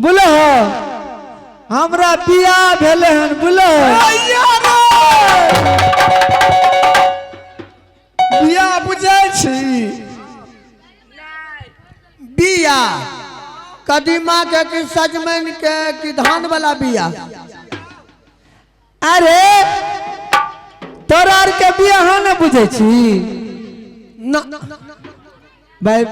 बोलो हमरा बियाह भेले हन बोलो बियाह बुझे छी बिया कदीमा के कि सजमन के कि धान वाला बिया। अरे तोरा आर के बियाह न बुझे छी न भाई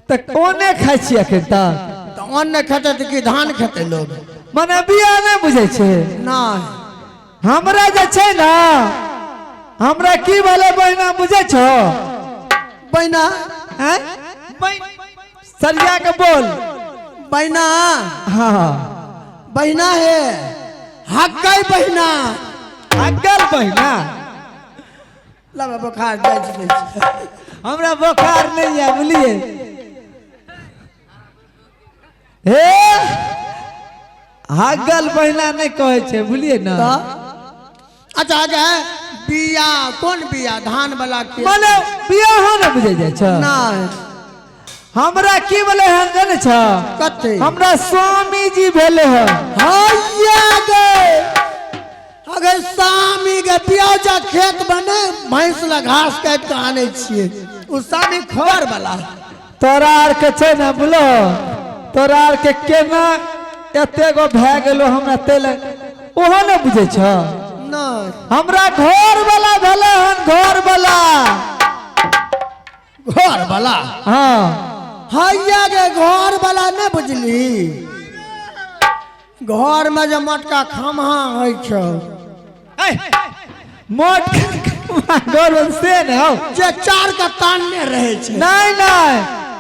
तो कोने खाई छी अखन तक तो अन्न खेते तो कि धान खेते लोग मने बियाह नहीं बुझे छे नहीं। हमरा जे छे ना हमरा की भले बहिना बुझे छो बहना हैं सरिया के बोल बहना हाँ बहना है हक्का बहना अगल बहिना लगा बुखार जाए हमरा बुखार नहीं है बोलिए हे हगल बहिना नहीं कहे छे बोलिए ना तो अच्छा आगे बिया कौन बिया धान वाला के माने बियाह न बुझे जाय छ नहीं हमरा की बोले हन जाने छ कते हमरा स्वामी जी भेले हन हैया गए अगर सामी के प्याजा खेत बने भैंस ला घास काट के आने छिए उ सामी खोर वाला तोरा आर के छे ना बोलो तोरा आर के केना एते गो भए गेलो हमरा तेल ओहो न बुझे छ नहीं हमरा घर वाला भेले हन घर वाला घर वाला हाँ हैया के घर वाला नहीं बुझली घर में जो मटका खम्हा है छो मोट घर से न हो जे चार का तानने रहे छे नहीं नहीं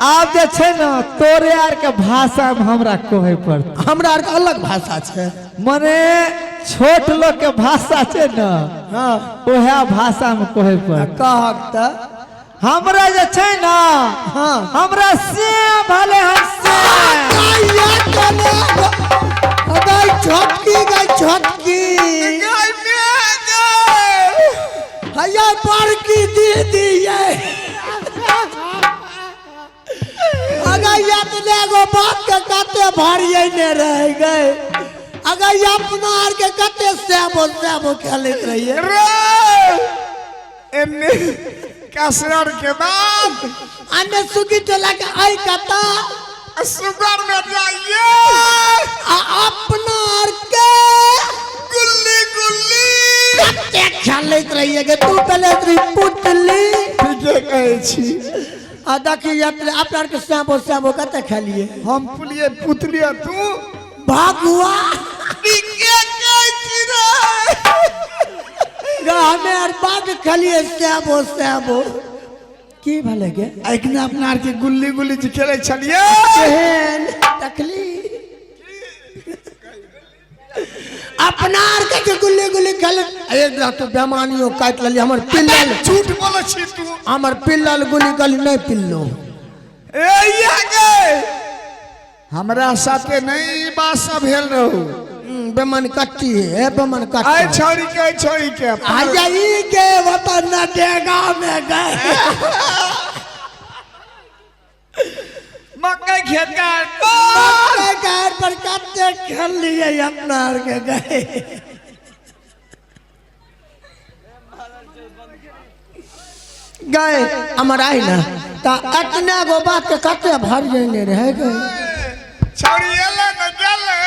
आप जे छे ना तोरे आर के भाषा में हमरा कहे पड़त हमरा आर के अलग भाषा छे मने छोट लोग के भाषा छे ना हाँ ओहे भाषा में कहे पड़त कहक त हमरा जे छे ना हाँ हमरा से भले हंसे गई छोटकी हैया बड़की दीदी ये अगर इतने गो बात के कते भारिये ने रह गए अगर अपना आर के कते सेबो खेलत रहिए एने कसरर के बाद अन्य सुगी टोला के आई कता सुगर में जाइए अपना आर के गुल्ली गुल्ली कते खेलत रहिए के तू पहले त्री पुतली ठीके कहे छी आ देखी अपना आर के सेबो कते खेलिए हम पुलिये पुतलिया तू भागुआ ठीके कहे छी रे हमें आर बाग खेलिए सेबो की भले के अखने अपना आर के गुल्ली गुल्ली जी खेले छलिए केहन तकली अपना आर के गुल्ली खेल एक तो बेमानियो काट लली हमर पिल्लल झूठ बोले छी तू हमर पिल्लल गुल्ली गली नहीं पिल्लो ए या गे हमरा साथे नहीं बात सब भेल रहू बेमन कट्टी है बेमन आय कट्टी छोरी के आजा ई के वतन न देगा में गए मकई खेत का घर पर कते खेल लिए अपना आर के गए गए हमर आई ना ता इतना गो बात के कते भर जाने रह गए छोरी एले न गेले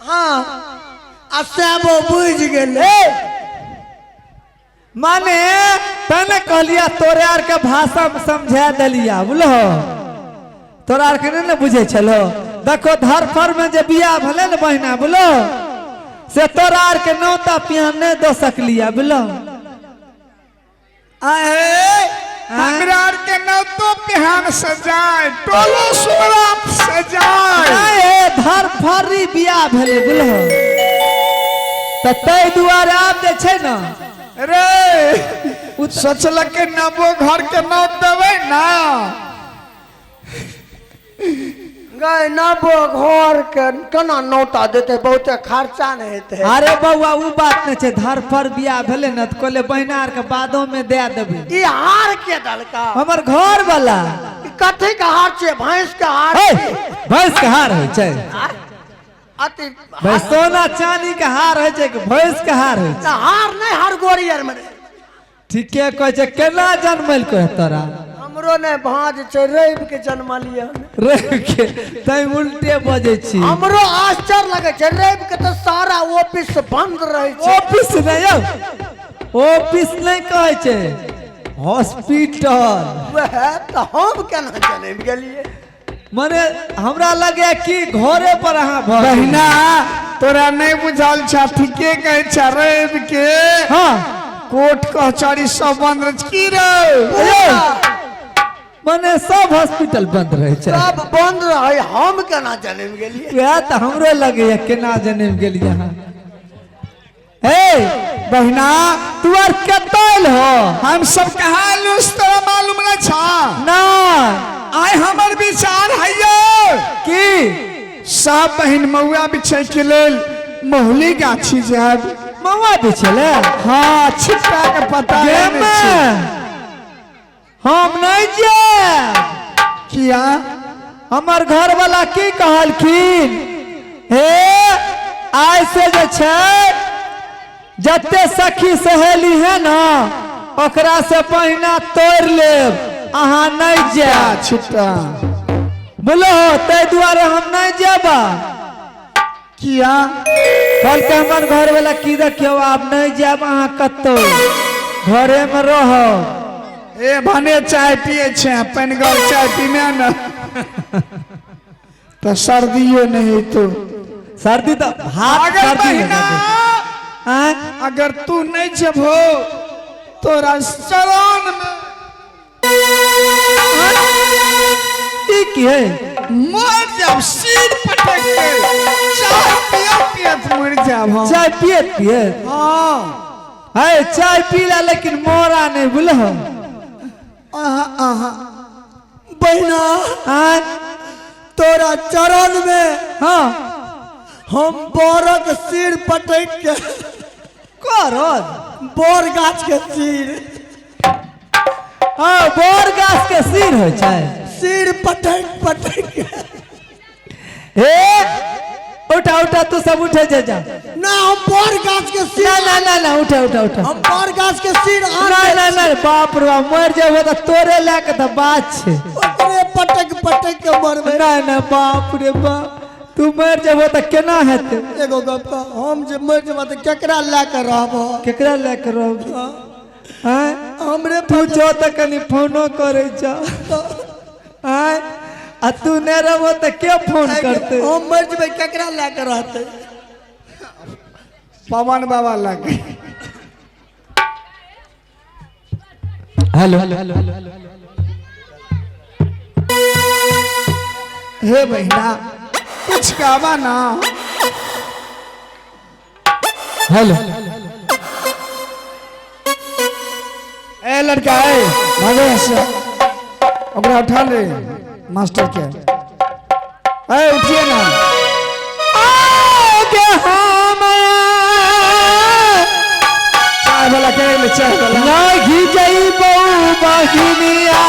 हाँ आ सेबो बुझ गेले माने तने कहलिया तोरे आर के भाषा में समझा दलिया बोलो तोरा आर के नहीं बुझे छलो देखो धरफर में जे बियाह भले न बहिना बोलो से तोरा आर के नौता पियान नहीं दो सकलिया बोलो हमरा आर के नौतो पिहान सजाए टोलो सुराप सजाए धरफरी बियाह भले बोलो तो तै दुआरे आप जे छे ना रे सोचलक के नबो घर के नौत देवे ना गए नबो घर के केना नौता देते बहुते खर्चा नहीं हेते अरे बउआ उ बात नहीं छे धरफर बियाह भेले न त कहले बहिना आर के बादो में दे देबे ई हार के दलका हमर घर वाला कथी के हार छे? भैंस के हार हे, छे। भैंस के हार होइ छै? अति भाई सोना चांदी के हार होइ छै कि भैंस के हार होइ छै? हार नहीं, हार गोरी यार मेरे। ठीके कहै छै। केना जन्मल को तोरा? हमरो ने भांज छे, रवि के जन्म लिया। रवि के तै उल्टे बजै छी। हमरो आश्चर्य लगे छे, रवि के तो सारा ऑफिस बंद रहे छे। ऑफिस नहीं यौ, ऑफिस नहीं कहै छै, हॉस्पिटल। वह तो हम केना जन्म गेलिए? मने हमरा लगे कि घरे पर अहाँ भऽ गेलियै। बहिना तोरा नहीं बुझल छा, ठीके कहे छा। रवि के हाँ कोर्ट कचहरी सब बंद रहे की रे? मने सब हॉस्पिटल बंद रहे छै। सब बंद रहे, हम केना जन्म गेलिए? वह तो हमरो लगे केना जन्म गेलियै अहाँ। हे बहिना तू आर कतल हो? हम सब कहा लूस तोरा मालूम न छा? ना आय हमर विचार है की सब बहिन मौआ बिछे के लेल महुली गाछी जाब। मौआ बिछले? हाँ छिपा के पता गे नहीं माँ, छै। हम नहीं जाएब। किया? हमर घर वाला की कहलखिन, हे आइ से जे छै जते सखी सहेली है ना ओकरा से पहिना तोड़ लेब, अहाँ नहीं जाएब। छिपा बोलो तै दुआरे हम नहीं जेबा। किया? कल के हमर घर वाला की देखियो, आप नहीं जाब अहाँ कतो, घरे में रहो। ए भने चाय पिए छे, पनगर चाय पीमे न तो सर्दियो नहीं तो। सर्दी तो हाथ अगर सर्दी बहिना हैं? अगर तू नहीं जबो तोरा चरण में की है मर जाब, सिर पटक के चाय पियत मर जाब हम। चाय पियत पियत? हाँ है चाय पीला लेकिन मोरा नहीं बुझल। आहा आहा बहिना हाँ तोरा चरण में हाँ हम बोरक सिर पटक के, करद बोर गाछ के सिर, हाँ बोर गाछ के सिर हो छै। सिर पटक पटक के। हे उठा उठा तू सब उठे जा। ना हम बोर गाछ के सिर, ना ना ना ना उठा उठा उठा। हम बोर गाछ के सिर ना ना ना बाप रे बाप, मर जाबो तो तोरे लेके तो बात छै। ओकरे पटक पटक के मरबे। ना ना बाप रे बाप, तू मर जाबो तो केना हेते? एगो गप का, हम जे मर जेबा तो केकरा लेके रहबो? केकरा लेके रहबो? हैं हमरे तू जो तो कनी फोनो करे जा। हैं आ तू नहीं रहबो तो के फोन करते? हम मर जेबे केकरा लेके रहते? पवन बाबा लगे। हेलो हे बहिना कुछ गावा ना। हेलो ए लड़का है भागे से ओकरा उठा ले मास्टर के। ए उठिए ना। आगे हम चाय वाला के ले, चाय वाला लागी जई बहू बहिनिया